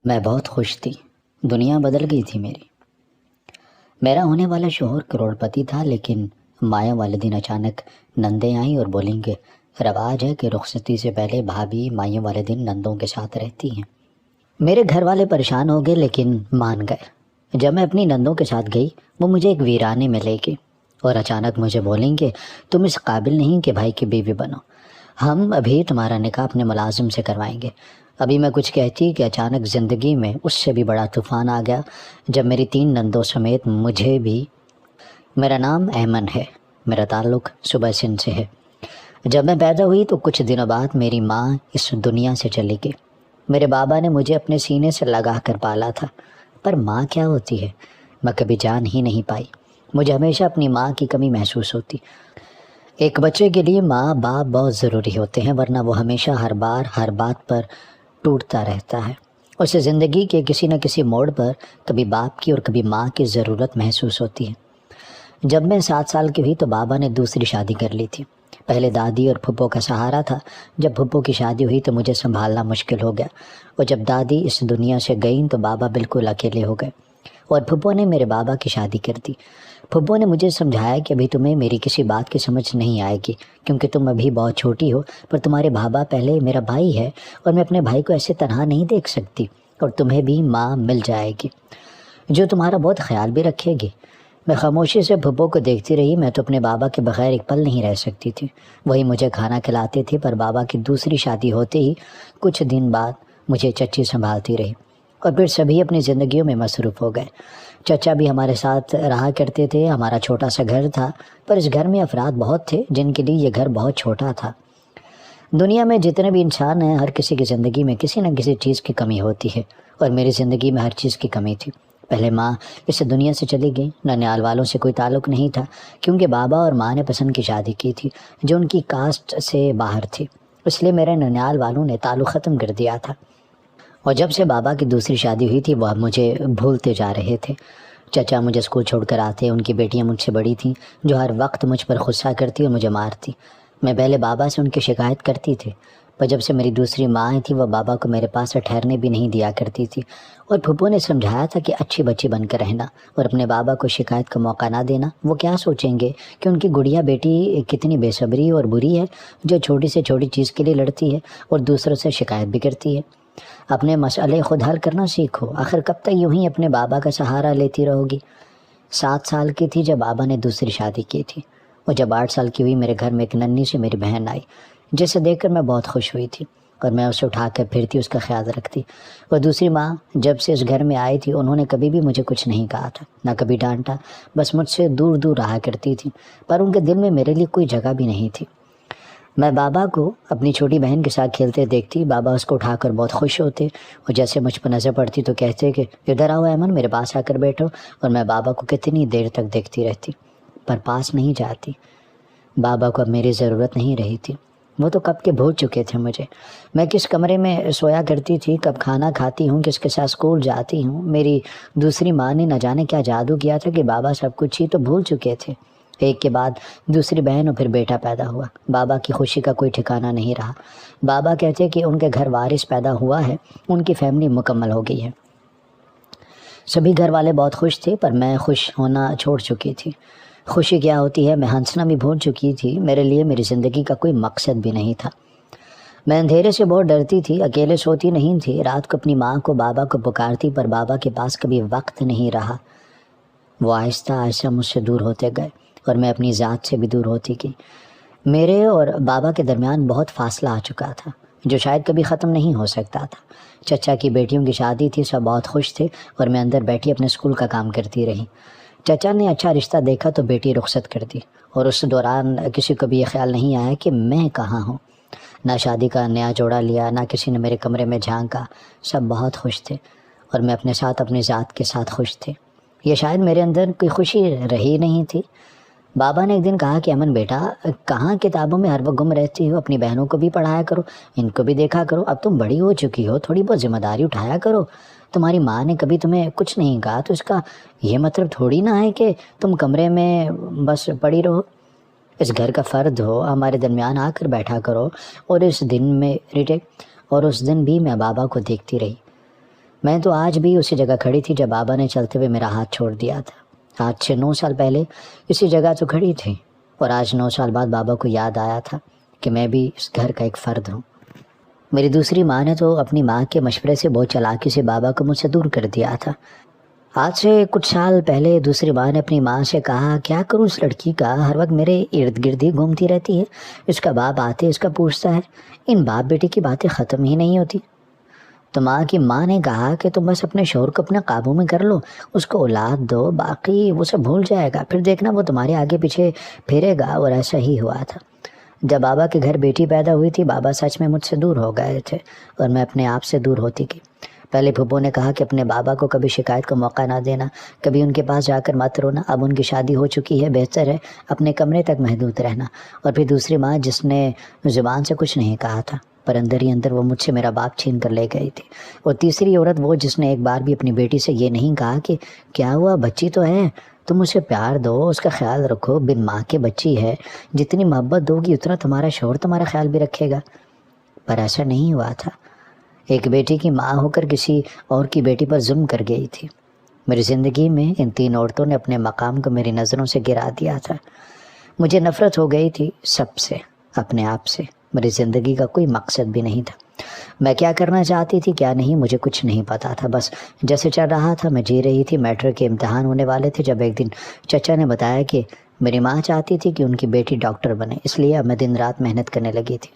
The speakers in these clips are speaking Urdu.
میں بہت خوش تھی۔ دنیا بدل گئی تھی میری۔ میرا ہونے والا شوہر کروڑ پتی تھا، لیکن مایا والے دن اچانک نندیں آئیں اور بولیں کہ رواج ہے کہ رخصتی سے پہلے بھابھی مائیوں والے دن نندوں کے ساتھ رہتی ہیں۔ میرے گھر والے پریشان ہو گئے لیکن مان گئے۔ جب میں اپنی نندوں کے ساتھ گئی، وہ مجھے ایک ویرانے میں لے گئی اور اچانک مجھے بولیں کہ تم اس قابل نہیں کہ بھائی کی بیوی بنو، ہم ابھی تمہارا نکاح اپنے ملازم سے کروائیں گے۔ ابھی میں کچھ کہتی کہ اچانک زندگی میں اس سے بھی بڑا طوفان آ گیا، جب میری 3 نندوں سمیت مجھے بھی۔ میرا نام ایمن ہے، میرا تعلق صوبہ سندھ سے ہے۔ جب میں پیدا ہوئی تو کچھ دنوں بعد میری ماں اس دنیا سے چلی گئی۔ میرے بابا نے مجھے اپنے سینے سے لگا کر پالا تھا، پر ماں کیا ہوتی ہے میں کبھی جان ہی نہیں پائی۔ مجھے ہمیشہ اپنی ماں کی کمی محسوس ہوتی۔ ایک بچے کے لیے ماں باپ بہت ضروری ہوتے ہیں، ورنہ وہ ہمیشہ ہر بار ہر بات پر ٹوٹتا رہتا ہے۔ اسے زندگی کے کسی نہ کسی موڑ پر کبھی باپ کی اور کبھی ماں کی ضرورت محسوس ہوتی ہے۔ جب میں 7 سال کی ہوئی تو بابا نے دوسری شادی کر لی تھی۔ پہلے دادی اور پھپھو کا سہارا تھا۔ جب پھپھو کی شادی ہوئی تو مجھے سنبھالنا مشکل ہو گیا، اور جب دادی اس دنیا سے گئیں تو بابا بالکل اکیلے ہو گئے، اور پھپھو نے میرے بابا کی شادی کر دی۔ پھپھو نے مجھے سمجھایا کہ ابھی تمہیں میری کسی بات کی سمجھ نہیں آئے گی، کیونکہ تم ابھی بہت چھوٹی ہو، پر تمہارے بابا پہلے میرا بھائی ہے اور میں اپنے بھائی کو ایسے تنہا نہیں دیکھ سکتی، اور تمہیں بھی ماں مل جائے گی جو تمہارا بہت خیال بھی رکھے گی۔ میں خاموشی سے پھپھو کو دیکھتی رہی۔ میں تو اپنے بابا کے بغیر ایک پل نہیں رہ سکتی تھی۔ وہی مجھے کھانا کھلاتے تھے، پر بابا کی دوسری شادی ہوتے ہی کچھ دن بعد مجھے چچی سنبھالتی رہی، اور پھر سبھی اپنی زندگیوں میں مصروف ہو گئے۔ چچا بھی ہمارے ساتھ رہا کرتے تھے۔ ہمارا چھوٹا سا گھر تھا، پر اس گھر میں افراد بہت تھے جن کے لیے یہ گھر بہت چھوٹا تھا۔ دنیا میں جتنے بھی انسان ہیں، ہر کسی کی زندگی میں کسی نہ کسی چیز کی کمی ہوتی ہے، اور میری زندگی میں ہر چیز کی کمی تھی۔ پہلے ماں اس دنیا سے چلی گئی۔ ننیال والوں سے کوئی تعلق نہیں تھا، کیونکہ بابا اور ماں نے پسند کی شادی کی تھی جو ان کی کاسٹ سے باہر تھی، اس لیے میرے ننیال والوں نے تعلق ختم کر دیا تھا۔ اور جب سے بابا کی دوسری شادی ہوئی تھی، وہ مجھے بھولتے جا رہے تھے۔ چچا مجھے اسکول چھوڑ کر آتے، ان کی بیٹیاں مجھ سے بڑی تھیں جو ہر وقت مجھ پر غصہ کرتی اور مجھے مارتی۔ میں پہلے بابا سے ان کی شکایت کرتی تھی، پر جب سے میری دوسری ماں آئی تھی، وہ بابا کو میرے پاس ٹھہرنے بھی نہیں دیا کرتی تھی، اور پھپھو نے سمجھایا تھا کہ اچھی بچی بن کر رہنا اور اپنے بابا کو شکایت کا موقع نہ دینا۔ وہ کیا سوچیں گے کہ ان کی گڑیا بیٹی کتنی بے صبری اور بری ہے، جو چھوٹی سے چھوٹی چیز کے لیے لڑتی ہے اور دوسروں سے شکایت بھی کرتی ہے۔ اپنے مسئلے خود حل کرنا سیکھو، آخر کب تک یوں ہی اپنے بابا کا سہارا لیتی رہو گی۔ 7 سال کی تھی جب بابا نے دوسری شادی کی تھی، اور جب 8 سال کی ہوئی میرے گھر میں ایک ننھی سی میری بہن آئی، جسے دیکھ کر میں بہت خوش ہوئی تھی، اور میں اسے اٹھا کر پھرتی، اس کا خیال رکھتی۔ اور دوسری ماں جب سے اس گھر میں آئی تھی، انہوں نے کبھی بھی مجھے کچھ نہیں کہا تھا، نہ کبھی ڈانٹا، بس مجھ سے دور دور رہا کرتی تھی، پر ان کے دل میں میرے لیے کوئی جگہ بھی نہیں تھی۔ میں بابا کو اپنی چھوٹی بہن کے ساتھ کھیلتے دیکھتی، بابا اس کو اٹھا کر بہت خوش ہوتے، اور جیسے مجھ پر نظر پڑتی تو کہتے کہ ادھر آؤ ایمن، میرے پاس آ کر بیٹھو، اور میں بابا کو کتنی دیر تک دیکھتی رہتی، پر پاس نہیں جاتی۔ بابا کو اب میری ضرورت نہیں رہی تھی، وہ تو کب کے بھول چکے تھے مجھے۔ میں کس کمرے میں سویا کرتی تھی، کب کھانا کھاتی ہوں، کس کے ساتھ اسکول جاتی ہوں، میری دوسری ماں نے نہ جانے کیا جادو کیا تھا کہ بابا سب کچھ ہی تو بھول چکے تھے۔ ایک کے بعد دوسری بہن اور پھر بیٹا پیدا ہوا۔ بابا کی خوشی کا کوئی ٹھکانہ نہیں رہا۔ بابا کہتے کہ ان کے گھر وارث پیدا ہوا ہے، ان کی فیملی مکمل ہو گئی ہے۔ سبھی گھر والے بہت خوش تھے، پر میں خوش ہونا چھوڑ چکی تھی۔ خوشی کیا ہوتی ہے میں ہنسنا بھی بھول چکی تھی۔ میرے لیے میری زندگی کا کوئی مقصد بھی نہیں تھا۔ میں اندھیرے سے بہت ڈرتی تھی، اکیلے سوتی نہیں تھی، رات کو اپنی ماں کو بابا کو پکارتی، پر بابا کے پاس کبھی وقت نہیں رہا۔ وہ آہستہ آہستہ مجھ سے دور ہوتے گئے، اور میں اپنی ذات سے بھی دور ہوتی گئی۔ میرے اور بابا کے درمیان بہت فاصلہ آ چکا تھا، جو شاید کبھی ختم نہیں ہو سکتا تھا۔ چچا کی بیٹیوں کی شادی تھی، سب بہت خوش تھے، اور میں اندر بیٹھی اپنے اسکول کا کام کرتی رہی۔ چچا نے اچھا رشتہ دیکھا تو بیٹی رخصت کر دی، اور اس دوران کسی کو بھی یہ خیال نہیں آیا کہ میں کہاں ہوں۔ نہ شادی کا نیا جوڑا لیا، نہ کسی نے میرے کمرے میں جھانکا، سب بہت خوش تھے، اور میں اپنے ساتھ اپنی ذات کے ساتھ خوش تھے۔ یہ شاید میرے اندر کوئی خوشی رہی نہیں تھی۔ بابا نے ایک دن کہا کہ امن بیٹا، کہاں کتابوں میں ہر وقت گم رہتی ہو، اپنی بہنوں کو بھی پڑھایا کرو، ان کو بھی دیکھا کرو، اب تم بڑی ہو چکی ہو، تھوڑی بہت ذمہ داری اٹھایا کرو۔ تمہاری ماں نے کبھی تمہیں کچھ نہیں کہا تو اس کا یہ مطلب تھوڑی نہ ہے کہ تم کمرے میں بس پڑی رہو، اس گھر کا فرد ہو، ہمارے درمیان آ کر بیٹھا کرو۔ اور اس دن بھی میں بابا کو دیکھتی رہی۔ میں تو آج بھی اسی جگہ کھڑی تھی جب بابا نے چلتے ہوئے میرا ہاتھ چھوڑ دیا تھا۔ آج سے 9 سال پہلے اسی جگہ تو کھڑی تھی، اور آج 9 سال بعد بابا کو یاد آیا تھا کہ میں بھی اس گھر کا ایک فرد ہوں۔ میری دوسری ماں نے تو اپنی ماں کے مشورے سے بہت چالاکی سے بابا کو مجھ سے دور کر دیا تھا۔ آج سے کچھ سال پہلے دوسری ماں نے اپنی ماں سے کہا، کیا کروں اس لڑکی کا، ہر وقت میرے ارد گرد ہی گھومتی رہتی ہے، اس کا باپ آتے اس کا پوچھتا ہے، ان باپ بیٹے کی باتیں ختم ہی نہیں ہوتی۔ تو ماں کی ماں نے کہا کہ تم بس اپنے شوہر کو اپنے قابو میں کر لو، اس کو اولاد دو، باقی وہ سب بھول جائے گا، پھر دیکھنا وہ تمہارے آگے پیچھے پھیرے گا۔ اور ایسا ہی ہوا تھا۔ جب بابا کے گھر بیٹی پیدا ہوئی تھی، بابا سچ میں مجھ سے دور ہو گئے تھے اور میں اپنے آپ سے دور ہوتی گئی۔ پہلے پھپھو نے کہا کہ اپنے بابا کو کبھی شکایت کا موقع نہ دینا، کبھی ان کے پاس جا کر مت رونا، اب ان کی شادی ہو چکی ہے، بہتر ہے اپنے کمرے تک محدود رہنا۔ اور پھر دوسری ماں جس نے زبان سے کچھ نہیں کہا تھا، پر اندر ہی اندر وہ مجھ سے میرا باپ چھین کر لے گئی تھی۔ اور تیسری عورت وہ جس نے ایک بار بھی اپنی بیٹی سے یہ نہیں کہا کہ کیا ہوا، بچی تو ہے، تم اسے پیار دو، اس کا خیال رکھو، بن ماں کے بچی ہے، جتنی محبت دو گی اتنا تمہارا شوہر تمہارا خیال بھی رکھے گا۔ پر ایسا نہیں ہوا تھا۔ ایک بیٹی کی ماں ہو کر کسی اور کی بیٹی پر ظلم کر گئی تھی۔ میری زندگی میں ان 3 عورتوں نے اپنے مقام کو میری نظروں سے گرا دیا تھا۔ مجھے نفرت ہو گئی تھی سب سے، اپنے آپ سے۔ میری زندگی کا کوئی مقصد بھی نہیں تھا۔ میں کیا کرنا چاہتی تھی کیا نہیں مجھے کچھ نہیں پتا تھا، بس جیسے چل رہا تھا میں جی رہی تھی۔ میٹرک کے امتحان ہونے والے تھے جب ایک دن چچا نے بتایا کہ میری ماں چاہتی تھی کہ ان کی بیٹی ڈاکٹر بنے، اس لیے اب میں دن رات محنت کرنے لگی تھی۔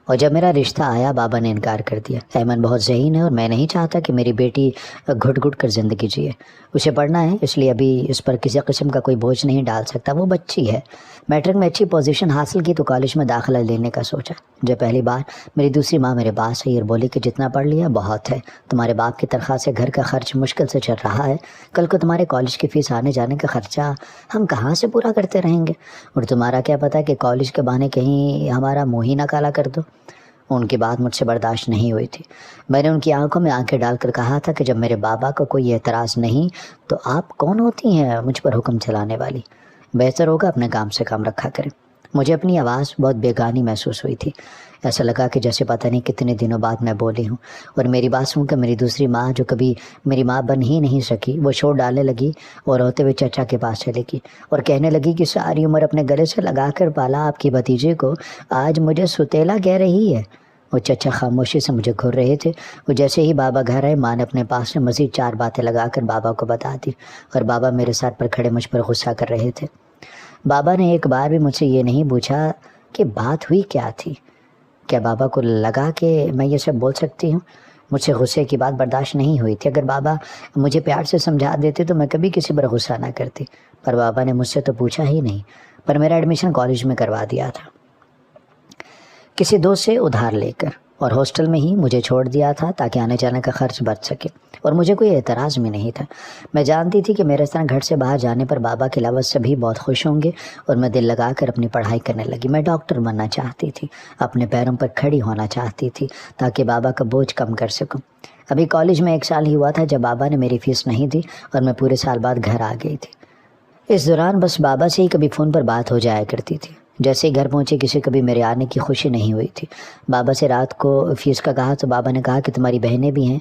اور جب میرا رشتہ آیا بابا نے انکار کر دیا۔ ایمن بہت ذہین ہے اور میں نہیں چاہتا کہ میری بیٹی گھٹ گھٹ کر زندگی جیے، اسے پڑھنا ہے، اس لیے ابھی اس پر کسی قسم کا کوئی بوجھ نہیں ڈال سکتا، وہ بچی ہے۔ میٹرک میں اچھی پوزیشن حاصل کی تو کالج میں داخلہ لینے کا سوچا۔ جب پہلی بار میری دوسری ماں میرے پاس آئی اور بولی کہ جتنا پڑھ لیا بہت ہے، تمہارے باپ کی تنخواہ سے گھر کا خرچ مشکل سے چل رہا ہے، کل کو تمہارے کالج کی فیس آنے جانے کا خرچہ ہم کہاں سے پورا کرتے رہیں گے، اور تمہارا کیا پتہ کہ کالج کے بہانے کہیں ہمارا منہ ہی نہ کالا کر دو۔ ان کی بات مجھ سے برداشت نہیں ہوئی تھی۔ میں نے ان کی آنکھوں میں آنکھیں ڈال کر کہا تھا کہ جب میرے بابا کو کوئی اعتراض نہیں تو آپ کون ہوتی ہیں مجھ پر حکم چلانے والی، بہتر ہوگا اپنے کام سے کام رکھا کریں۔ مجھے اپنی آواز بہت بیگانی محسوس ہوئی تھی، ایسا لگا کہ جیسے پتہ نہیں کتنے دنوں بعد میں بولی ہوں۔ اور میری بات سن کر میری دوسری ماں جو کبھی میری ماں بن ہی نہیں سکی وہ شور ڈالنے لگی اور روتے ہوئے چچا کے پاس چلے گی اور کہنے لگی کہ ساری عمر اپنے گلے سے لگا کر پالا آپ کی بھتیجے کو آج مجھے ستیلا کہہ رہی ہے۔ وہ چچا خاموشی سے مجھے گھور رہے تھے۔ وہ جیسے ہی بابا گھر آئے ماں نے اپنے پاس سے مزید 4 باتیں لگا کر بابا کو بتا دی، اور بابا میرے ساتھ پر کھڑے مجھ پر غصہ کر رہے تھے۔ بابا نے ایک بار بھی مجھ سے یہ نہیں پوچھا کہ بات ہوئی کیا تھی۔ کیا بابا کو لگا کہ میں یہ سب بول سکتی ہوں؟ مجھ سے غصے کی بات برداشت نہیں ہوئی تھی۔ اگر بابا مجھے پیار سے سمجھا دیتے تو میں کبھی کسی پر غصہ نہ کرتی، پر بابا نے مجھ سے تو پوچھا ہی نہیں۔ پر میرا ایڈمیشن کالج میں کروا دیا تھا کسی دوست سے ادھار لے کر، اور ہاسٹل میں ہی مجھے چھوڑ دیا تھا تاکہ آنے جانے کا خرچ بچ سکے، اور مجھے کوئی اعتراض بھی نہیں تھا۔ میں جانتی تھی کہ میرے طرح گھر سے باہر جانے پر بابا کے علاوہ سبھی بہت خوش ہوں گے، اور میں دل لگا کر اپنی پڑھائی کرنے لگی۔ میں ڈاکٹر بننا چاہتی تھی، اپنے پیروں پر کھڑی ہونا چاہتی تھی تاکہ بابا کا بوجھ کم کر سکوں۔ ابھی کالج میں 1 سال ہی ہوا تھا جب بابا نے میری فیس نہیں دی اور میں پورے سال بعد گھر آ گئی تھی۔ اس دوران بس بابا سے ہی کبھی فون پر بات ہو جایا کرتی تھی۔ جیسے ہی گھر پہنچے کسی کبھی میرے آنے کی خوشی نہیں ہوئی تھی۔ بابا سے رات کو فیس کا کہا تو بابا نے کہا کہ تمہاری بہنیں بھی ہیں،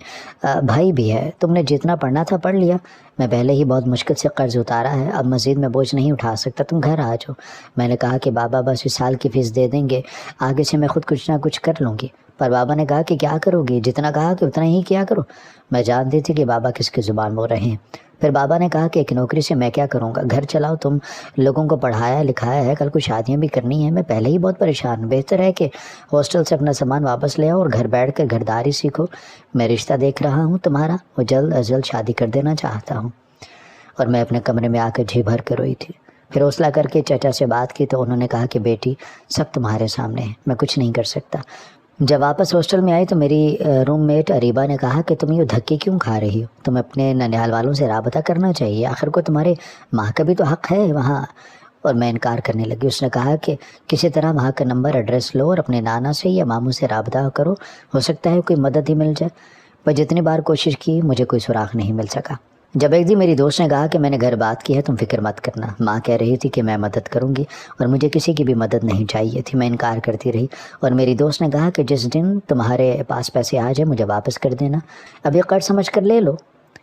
بھائی بھی ہے، تم نے جتنا پڑھنا تھا پڑھ لیا، میں پہلے ہی بہت مشکل سے قرض اتارا ہے، اب مزید میں بوجھ نہیں اٹھا سکتا، تم گھر آ جاؤ۔ میں نے کہا کہ بابا بس اس سال کی فیس دے دیں گے، آگے سے میں خود کچھ نہ کچھ کر لوں گی۔ پر بابا نے کہا کہ کیا کرو گی، جتنا کہا کہ اتنا ہی کیا کرو۔ میں جانتی تھی کہ بابا کس کی زبان بول رہے ہیں۔ پھر بابا نے کہا کہ ایک نوکری سے میں کیا کروں گا، گھر چلاؤ، تم لوگوں کو پڑھایا لکھایا ہے، کل کو شادیاں بھی کرنی ہیں، میں پہلے ہی بہت پریشان ہوں، بہتر ہے کہ ہاسٹل سے اپنا سامان واپس لے آؤ اور گھر بیٹھ کر گھرداری سیکھو۔ میں رشتہ دیکھ رہا ہوں تمہارا، وہ جلد از جلد شادی کر دینا چاہتا ہوں۔ اور میں اپنے کمرے میں آ کر جی بھر کر روئی تھی۔ پھر حوصلہ کر کے چچا سے بات کی تو انہوں نے کہا کہ بیٹی سب تمہارے سامنے ہے، میں کچھ نہیں کر سکتا۔ جب واپس ہاسٹل میں آئی تو میری روم میٹ اریبا نے کہا کہ تم یہ دھکے کیوں کھا رہی ہو، تمہیں اپنے ننیال والوں سے رابطہ کرنا چاہیے، آخر کو تمہارے ماں کا بھی تو حق ہے وہاں۔ اور میں انکار کرنے لگی۔ اس نے کہا کہ کسی طرح وہاں کا نمبر ایڈریس لو اور اپنے نانا سے یا ماموں سے رابطہ کرو، ہو سکتا ہے کوئی مدد ہی مل جائے۔ پر جتنی بار کوشش کی مجھے کوئی سراغ نہیں مل سکا۔ جب ایک دن میری دوست نے کہا کہ میں نے گھر بات کی ہے، تم فکر مت کرنا، ماں کہہ رہی تھی کہ میں مدد کروں گی اور مجھے کسی کی بھی مدد نہیں چاہیے تھی۔ میں انکار کرتی رہی اور میری دوست نے کہا کہ جس دن تمہارے پاس پیسے آ جائے مجھے واپس کر دینا، اب یہ قرض سمجھ کر لے لو۔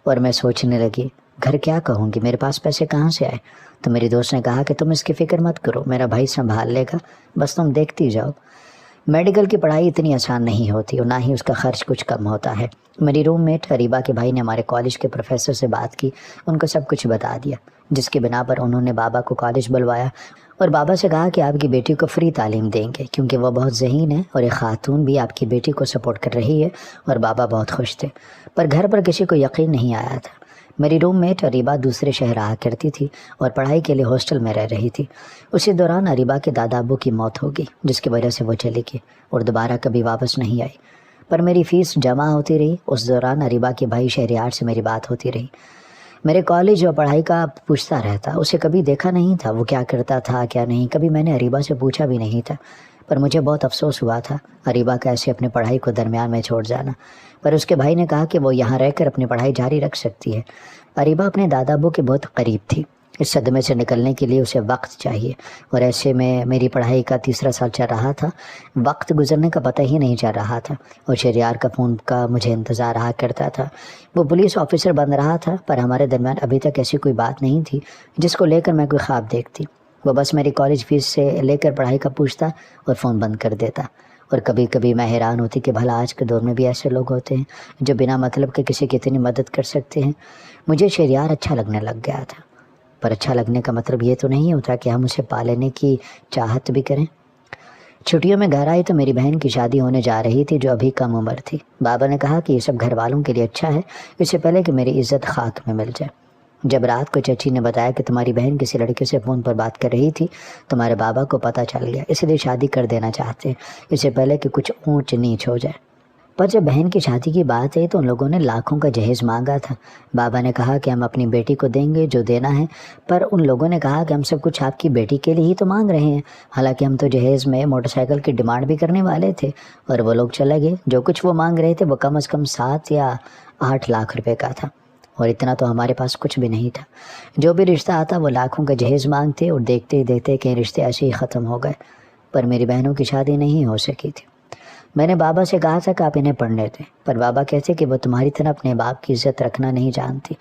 اور میں سوچنے لگی گھر کیا کہوں گی، میرے پاس پیسے کہاں سے آئے؟ تو میری دوست نے کہا کہ تم اس کی فکر مت کرو، میرا بھائی سنبھال لے گا، بس تم دیکھتی جاؤ۔ میڈیکل کی پڑھائی اتنی آسان نہیں ہوتی اور نہ ہی اس کا خرچ کچھ کم ہوتا ہے۔ میری روم میٹ اریبہ کے بھائی نے ہمارے کالج کے پروفیسر سے بات کی، ان کو سب کچھ بتا دیا، جس کی بنا پر انہوں نے بابا کو کالج بلوایا اور بابا سے کہا کہ آپ کی بیٹی کو فری تعلیم دیں گے کیونکہ وہ بہت ذہین ہے اور ایک خاتون بھی آپ کی بیٹی کو سپورٹ کر رہی ہے، اور بابا بہت خوش تھے۔ پر گھر پر کسی کو یقین نہیں آیا تھا۔ میری روم میٹ اریبہ دوسرے شہر آیا کرتی تھی اور پڑھائی کے لیے ہاسٹل میں رہ رہی تھی۔ اسی دوران اریبہ کے دادا ابو کی موت ہو گئی، جس کی وجہ سے وہ چلی گئی اور دوبارہ کبھی واپس نہیں آئی۔ پر میری فیس جمع ہوتی رہی۔ اس دوران اریبہ کے بھائی شہریار سے میری بات ہوتی رہی، میرے کالج اور پڑھائی کا پوچھتا رہتا، اسے کبھی دیکھا نہیں تھا، وہ کیا کرتا تھا کیا نہیں، کبھی میں نے اریبہ سے پوچھا بھی نہیں تھا۔ پر مجھے بہت افسوس ہوا تھا اریبہ کا ایسے اپنی پڑھائی کو درمیان میں چھوڑ جانا، پر اس کے بھائی نے کہا کہ وہ یہاں رہ کر اپنی پڑھائی جاری رکھ سکتی ہے۔ اریبہ اپنے دادا ابو کے بہت قریب تھی، اس صدمے سے نکلنے کے لیے اسے وقت چاہیے، اور ایسے میں میری پڑھائی کا تیسرا سال چل رہا تھا، وقت گزرنے کا پتہ ہی نہیں چل رہا تھا، اور شہریار کا فون کا مجھے انتظار رہا کرتا تھا۔ وہ پولیس آفیسر بن رہا تھا، پر ہمارے درمیان ابھی تک ایسی کوئی بات نہیں تھی جس کو لے کر میں کوئی خواب دیکھتی۔ وہ بس میری کالج فیس سے لے کر پڑھائی کا پوچھتا اور فون بند کر دیتا، اور کبھی کبھی میں حیران ہوتی کہ بھلا آج کے دور میں بھی ایسے لوگ ہوتے ہیں جو بنا مطلب کے کسی کی اتنی مدد کر سکتے ہیں۔ مجھے شہریار اچھا لگنے لگ گیا تھا، پر اچھا لگنے کا مطلب یہ تو نہیں ہوتا کہ ہم اسے پا لینے کی چاہت بھی کریں۔ چھٹیوں میں گھر آئی تو میری بہن کی شادی ہونے جا رہی تھی جو ابھی کم عمر تھی۔ بابا نے کہا کہ یہ سب گھر والوں کے لیے اچھا ہے، اس سے پہلے کہ میری عزت خاک میں مل جائے۔ جب رات کو چچی نے بتایا کہ تمہاری بہن کسی لڑکے سے فون پر بات کر رہی تھی، تمہارے بابا کو پتہ چل گیا، اس لیے شادی کر دینا چاہتے ہیں، اس سے پہلے کہ کچھ اونچ نیچ ہو جائے۔ پر جب بہن کی شادی کی بات آئی تو ان لوگوں نے لاکھوں کا جہیز مانگا تھا۔ بابا نے کہا کہ ہم اپنی بیٹی کو دیں گے جو دینا ہے، پر ان لوگوں نے کہا کہ ہم سب کچھ آپ کی بیٹی کے لیے ہی تو مانگ رہے ہیں، حالانکہ ہم تو جہیز میں موٹر سائیکل کی ڈیمانڈ بھی کرنے والے تھے، اور وہ لوگ چلے گئے۔ جو کچھ وہ مانگ رہے تھے وہ کم از کم 7 یا 8 لاکھ روپے کا تھا، اور اتنا تو ہمارے پاس کچھ بھی نہیں تھا۔ جو بھی رشتہ آتا وہ لاکھوں کا جہیز مانگتے، اور دیکھتے ہی دیکھتے کہ رشتے ایسے ہی ختم ہو گئے۔ پر میری بہنوں کی شادی نہیں ہو سکی تھی۔ میں نے بابا سے کہا تھا کہ آپ انہیں پڑھنے دیں، پر بابا کہتے کہ وہ تمہاری طرح اپنے باپ کی عزت رکھنا نہیں جانتی۔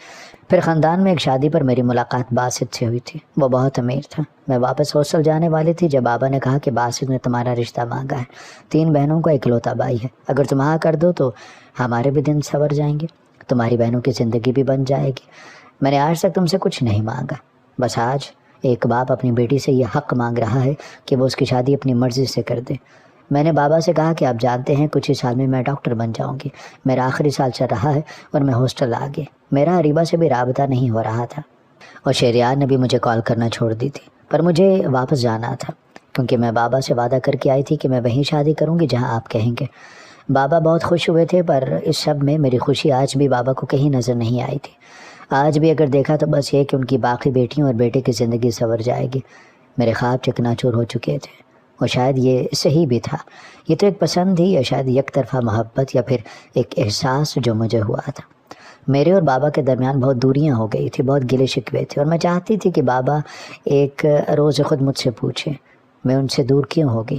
پھر خاندان میں ایک شادی پر میری ملاقات باسط سے ہوئی تھی، وہ بہت امیر تھا۔ میں واپس ہاسٹل جانے والی تھی جب بابا نے کہا کہ باسط نے تمہارا رشتہ مانگا ہے، 3 بہنوں کا اکلوتا بھائی ہے، اگر تم ہاں کر دو تو ہمارے بھی دن سنور جائیں گے، تمہاری بہنوں کی زندگی بھی بن جائے گی۔ میں نے آج تک تم سے کچھ نہیں مانگا، بس آج ایک باپ اپنی بیٹی سے یہ حق مانگ رہا ہے کہ وہ اس کی شادی اپنی مرضی سے کر دے۔ میں نے بابا سے کہا کہ آپ جانتے ہیں کچھ ہی سال میں ڈاکٹر بن جاؤں گی، میرا آخری سال چل رہا ہے اور میں ہاسٹل آ گئی، میرا اریبہ سے بھی رابطہ نہیں ہو رہا تھا، اور شہریار نے بھی مجھے کال کرنا چھوڑ دی تھی۔ پر مجھے واپس جانا تھا کیونکہ میں بابا سے وعدہ کر کے آئی تھی کہ میں وہیں شادی کروں گی جہاں آپ کہیں گے۔ بابا بہت خوش ہوئے تھے، پر اس سب میں میری خوشی آج بھی بابا کو کہیں نظر نہیں آئی تھی۔ آج بھی اگر دیکھا تو بس یہ کہ ان کی باقی بیٹیوں اور بیٹے کی زندگی سنور جائے گی۔ میرے خواب چکناچور ہو چکے تھے، اور شاید یہ صحیح بھی تھا۔ یہ تو ایک پسند تھی یا شاید یک طرفہ محبت یا پھر ایک احساس جو مجھے ہوا تھا۔ میرے اور بابا کے درمیان بہت دوریاں ہو گئی تھی، بہت گلے شکوے تھے، اور میں چاہتی تھی کہ بابا ایک روز خود مجھ سے پوچھیں میں ان سے دور کیوں ہو گئی،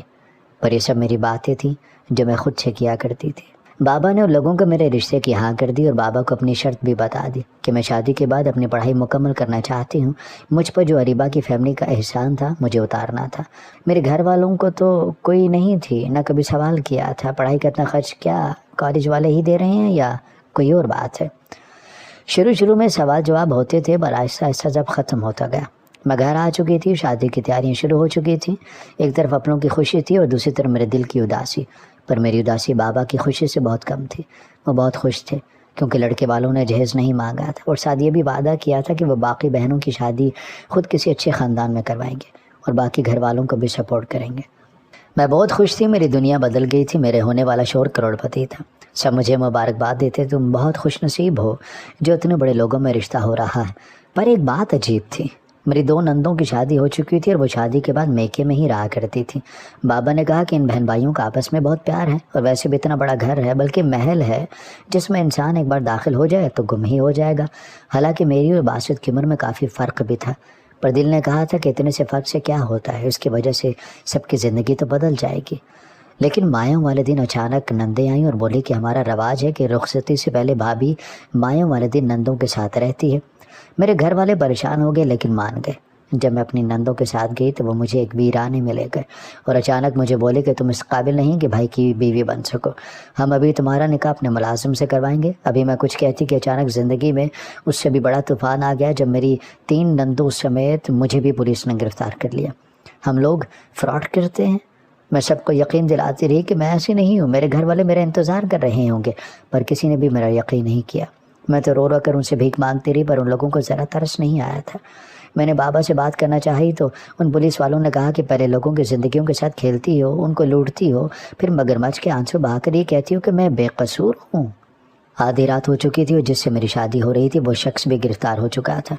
پر یہ سب میری باتیں تھیں جو میں خود سے کیا کرتی تھی۔ بابا نے ان لوگوں کو میرے رشتے کی ہاں کر دی، اور بابا کو اپنی شرط بھی بتا دی کہ میں شادی کے بعد اپنی پڑھائی مکمل کرنا چاہتی ہوں، مجھ پر جو اریبہ کی فیملی کا احسان تھا مجھے اتارنا تھا۔ میرے گھر والوں کو تو کوئی نہیں تھی، نہ کبھی سوال کیا تھا پڑھائی کا اتنا خرچ کیا کالج والے ہی دے رہے ہیں یا کوئی اور بات ہے۔ شروع میں سوال جواب ہوتے تھے، پر آہستہ آہستہ جب ختم ہوتا گیا۔ میں گھر آ چکی تھی، شادی کی تیاریاں شروع ہو چکی تھیں، ایک طرف اپنوں کی خوشی تھی اور دوسری طرف میرے دل کی اداسی، پر میری اداسی بابا کی خوشی سے بہت کم تھی۔ وہ بہت خوش تھے کیونکہ لڑکے والوں نے جہیز نہیں مانگا تھا، اور ساتھ یہ بھی وعدہ کیا تھا کہ وہ باقی بہنوں کی شادی خود کسی اچھے خاندان میں کروائیں گے اور باقی گھر والوں کو بھی سپورٹ کریں گے۔ میں بہت خوش تھی، میری دنیا بدل گئی تھی، میرے ہونے والا شوہر کروڑ پتی تھا۔ سب مجھے مبارکباد دیتے، تم بہت خوش نصیب ہو جو اتنے بڑے لوگوں میں رشتہ ہو رہا ہے۔ پر ایک بات عجیب تھی، میری 2 نندوں کی شادی ہو چکی تھی اور وہ شادی کے بعد میکے میں ہی رہا کرتی تھی۔ بابا نے کہا کہ ان بہن بھائیوں کا آپس میں بہت پیار ہے، اور ویسے بھی اتنا بڑا گھر ہے، بلکہ محل ہے جس میں انسان ایک بار داخل ہو جائے تو گم ہی ہو جائے گا۔ حالانکہ میری اور باسط کی عمر میں کافی فرق بھی تھا، پر دل نے کہا تھا کہ اتنے سے فرق سے کیا ہوتا ہے، اس کی وجہ سے سب کی زندگی تو بدل جائے گی۔ لیکن مایوں والے دن اچانک نندیں آئیں اور بولی کہ ہمارا رواج ہے کہ رخصتی سے پہلے بھابھی مایوں والے دن نندوں کے ساتھ رہتی ہے۔ میرے گھر والے پریشان ہو گئے لیکن مان گئے۔ جب میں اپنی نندوں کے ساتھ گئی تو وہ مجھے ایک ویرانے میں لے گئے اور اچانک مجھے بولے کہ تم اس قابل نہیں کہ بھائی کی بیوی بن سکو، ہم ابھی تمہارا نکاح اپنے ملازم سے کروائیں گے۔ ابھی میں کچھ کہتی کہ اچانک زندگی میں اس سے بھی بڑا طوفان آ گیا جب میری 3 نندوں سمیت مجھے بھی پولیس نے گرفتار کر لیا۔ ہم لوگ فراڈ کرتے ہیں۔ میں سب کو یقین دلاتی رہی کہ میں ایسی نہیں ہوں، میرے گھر والے میرا انتظار کر رہے ہوں گے، پر کسی نے بھی میرا یقین نہیں کیا۔ میں تو رو رو کر ان سے بھیک مانگتی رہی، پر ان لوگوں کو ذرا ترس نہیں آیا تھا۔ میں نے بابا سے بات کرنا چاہی تو ان پولیس والوں نے کہا کہ پہلے لوگوں کی زندگیوں کے ساتھ کھیلتی ہو، ان کو لوٹتی ہو، پھر مگرمچھ کے آنسو بہا کر یہ کہتی ہو کہ میں بے قصور ہوں۔ آدھی رات ہو چکی تھی اور جس سے میری شادی ہو رہی تھی وہ شخص بھی گرفتار ہو چکا تھا،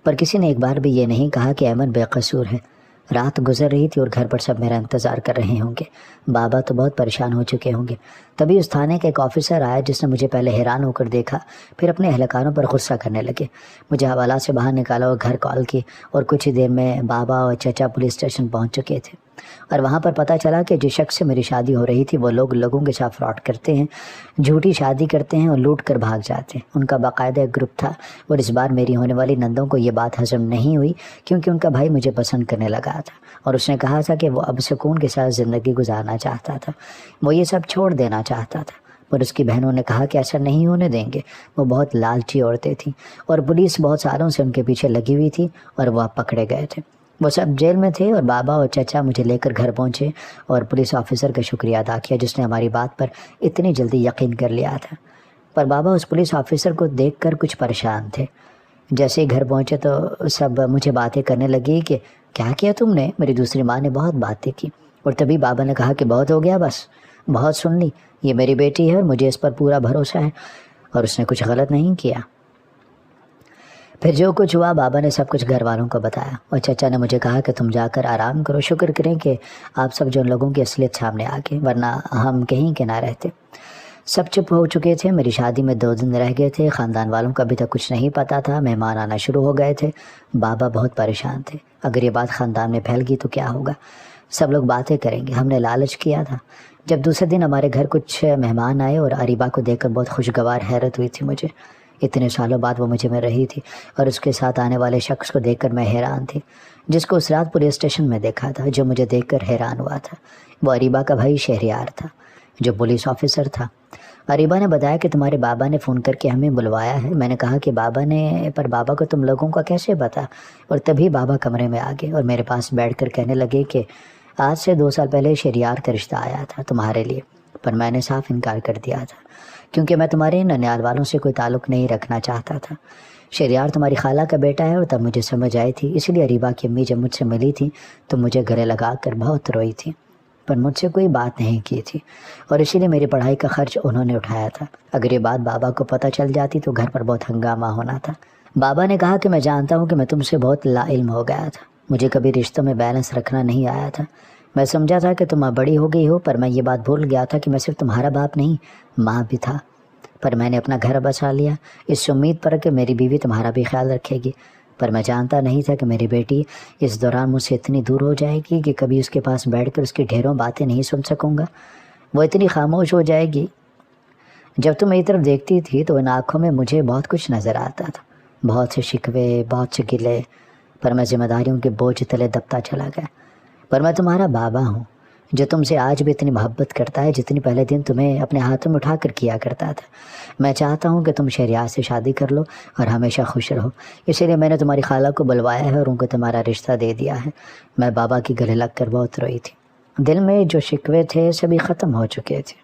پر کسی نے ایک بار بھی یہ نہیں کہا کہ احمد بے قصور ہے۔ رات گزر رہی تھی اور گھر پر سب میرا انتظار کر رہے ہوں گے۔ بابا تو بہت پریشان ہو چکے ہوں گے۔ تبھی اس تھانے کا ایک آفیسر آیا جس نے مجھے پہلے حیران ہو کر دیکھا، پھر اپنے اہلکاروں پر غصہ کرنے لگے۔ مجھے حوالہ سے باہر نکالا اور گھر کال کی، اور کچھ ہی دیر میں بابا اور چچا پولیس اسٹیشن پہنچ چکے تھے، اور وہاں پر پتہ چلا کہ جس شخص سے میری شادی ہو رہی تھی وہ لوگوں کے ساتھ فراڈ کرتے ہیں، جھوٹی شادی کرتے ہیں اور لوٹ کر بھاگ جاتے ہیں۔ ان کا باقاعدہ ایک گروپ تھا، اور اس بار میری ہونے والی نندوں کو یہ بات ہضم نہیں ہوئی کیونکہ ان کا بھائی مجھے پسند کرنے لگا تھا، اور اس نے کہا تھا کہ وہ اب سکون کے ساتھ زندگی گزارنا چاہتا تھا، وہ یہ سب چھوڑ دینا چاہتا تھا۔ پر اس کی بہنوں نے کہا کہ ایسا نہیں ہونے دیں گے، وہ بہت لالچی عورتیں تھیں اور پولیس بہت سالوں سے ان کے پیچھے لگی ہوئی تھی، اور وہ اب پکڑے گئے تھے۔ وہ سب جیل میں تھے اور بابا اور چچا مجھے لے کر گھر پہنچے اور پولیس آفیسر کا شکریہ ادا کیا جس نے ہماری بات پر اتنی جلدی یقین کر لیا تھا۔ پر بابا اس پولیس آفیسر کو دیکھ کر کچھ پریشان تھے۔ جیسے ہی گھر پہنچے تو سب مجھے باتیں کرنے لگی کہ کیا کیا تم نے؟ میری دوسری ماں نے بہت باتیں کی، اور تبھی بابا نے کہا کہ بہت ہو گیا، بس بہت سن لی، یہ میری بیٹی ہے اور مجھے اس پر پورا بھروسہ ہے، اور اس نے کچھ غلط نہیں کیا۔ پھر جو کچھ ہوا بابا نے سب کچھ گھر والوں کو بتایا، اور چچا نے مجھے کہا کہ تم جا کر آرام کرو، شکر کریں کہ آپ سب جو ان لوگوں کی اصلیت سامنے آ گئی، ورنہ ہم کہیں کے نہ رہتے۔ سب چپ ہو چکے تھے۔ میری شادی میں 2 دن رہ گئے تھے، خاندان والوں کا ابھی تک کچھ نہیں پتا تھا، مہمان آنا شروع ہو گئے تھے۔ بابا بہت پریشان تھے، اگر یہ بات خاندان میں پھیل گئی تو کیا ہوگا، سب لوگ باتیں کریں گے، ہم نے لالچ کیا تھا۔ جب دوسرے دن ہمارے گھر کچھ مہمان آئے اور اریبہ کو دیکھ کر بہت خوشگوار حیرت ہوئی تھی مجھے، اتنے سالوں بعد وہ مجھے مل رہی تھی، اور اس کے ساتھ آنے والے شخص کو دیکھ کر میں حیران تھی جس کو اس رات پولیس اسٹیشن میں دیکھا تھا۔ جو مجھے دیکھ کر حیران ہوا تھا وہ اریبہ کا بھائی شہریار تھا جو پولیس آفیسر تھا۔ اریبہ نے بتایا کہ تمہارے بابا نے فون کر کے ہمیں بلوایا ہے۔ میں نے کہا کہ بابا کو تم لوگوں کا کیسے پتا؟ اور تبھی بابا کمرے میں آ گئے اور میرے پاس بیٹھ کر کہنے لگے کہ آج سے 2 سال پہلے شہریار کا رشتہ آیا تھا تمہارے لیے، پر میں نے صاف انکار کر دیا تھا کیونکہ میں تمہارے ننیال والوں سے کوئی تعلق نہیں رکھنا چاہتا تھا۔ شہریار تمہاری خالہ کا بیٹا ہے، اور تب مجھے سمجھ آئی تھی، اسی لیے اریبہ کی امی جب مجھ سے ملی تھی تو مجھے گلے لگا کر بہت روئی تھی، پر مجھ سے کوئی بات نہیں کی تھی، اور اسی لیے میری پڑھائی کا خرچ انہوں نے اٹھایا تھا۔ اگر یہ بات بابا کو پتہ چل جاتی تو گھر پر بہت ہنگامہ ہونا تھا۔ بابا نے کہا کہ میں جانتا ہوں کہ میں تم سے بہت لا علم ہو گیا تھا، مجھے کبھی رشتوں میں بیلنس رکھنا نہیں آیا تھا۔ میں سمجھا تھا کہ تم اب بڑی ہو گئی ہو، پر میں یہ بات بھول گیا تھا کہ میں صرف تمہارا باپ نہیں، ماں بھی تھا۔ پر میں نے اپنا گھر بسا لیا اس امید پر کہ میری بیوی تمہارا بھی خیال رکھے گی، پر میں جانتا نہیں تھا کہ میری بیٹی اس دوران مجھ سے اتنی دور ہو جائے گی کہ کبھی اس کے پاس بیٹھ کر اس کی ڈھیروں باتیں نہیں سن سکوں گا۔ وہ اتنی خاموش ہو جائے گی۔ جب تم میری طرف دیکھتی تھی تو ان آنکھوں میں مجھے بہت کچھ نظر آتا تھا، بہت سے شکوے، بہت سے گلے، پر میں ذمہ داریوں کے بوجھ تلے دبتا چلا گیا۔ پر میں تمہارا بابا ہوں جو تم سے آج بھی اتنی محبت کرتا ہے جتنی پہلے دن تمہیں اپنے ہاتھوں میں اٹھا کر کیا کرتا تھا۔ میں چاہتا ہوں کہ تم شہریار سے شادی کر لو اور ہمیشہ خوش رہو، اسی لیے میں نے تمہاری خالہ کو بلوایا ہے اور ان کو تمہارا رشتہ دے دیا ہے۔ میں بابا کی گلے لگ کر بہت روئی تھی، دل میں جو شکوے تھے سبھی ختم ہو چکے تھے،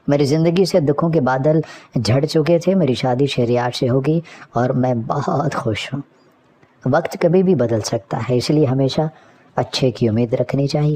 میری زندگی سے دکھوں کے بادل جھڑ چکے تھے۔ میری شادی شہریار سے ہوگی اور میں بہت خوش ہوں۔ وقت کبھی بھی بدل سکتا ہے، اس لیے ہمیشہ اچھے کی امید رکھنی چاہیے۔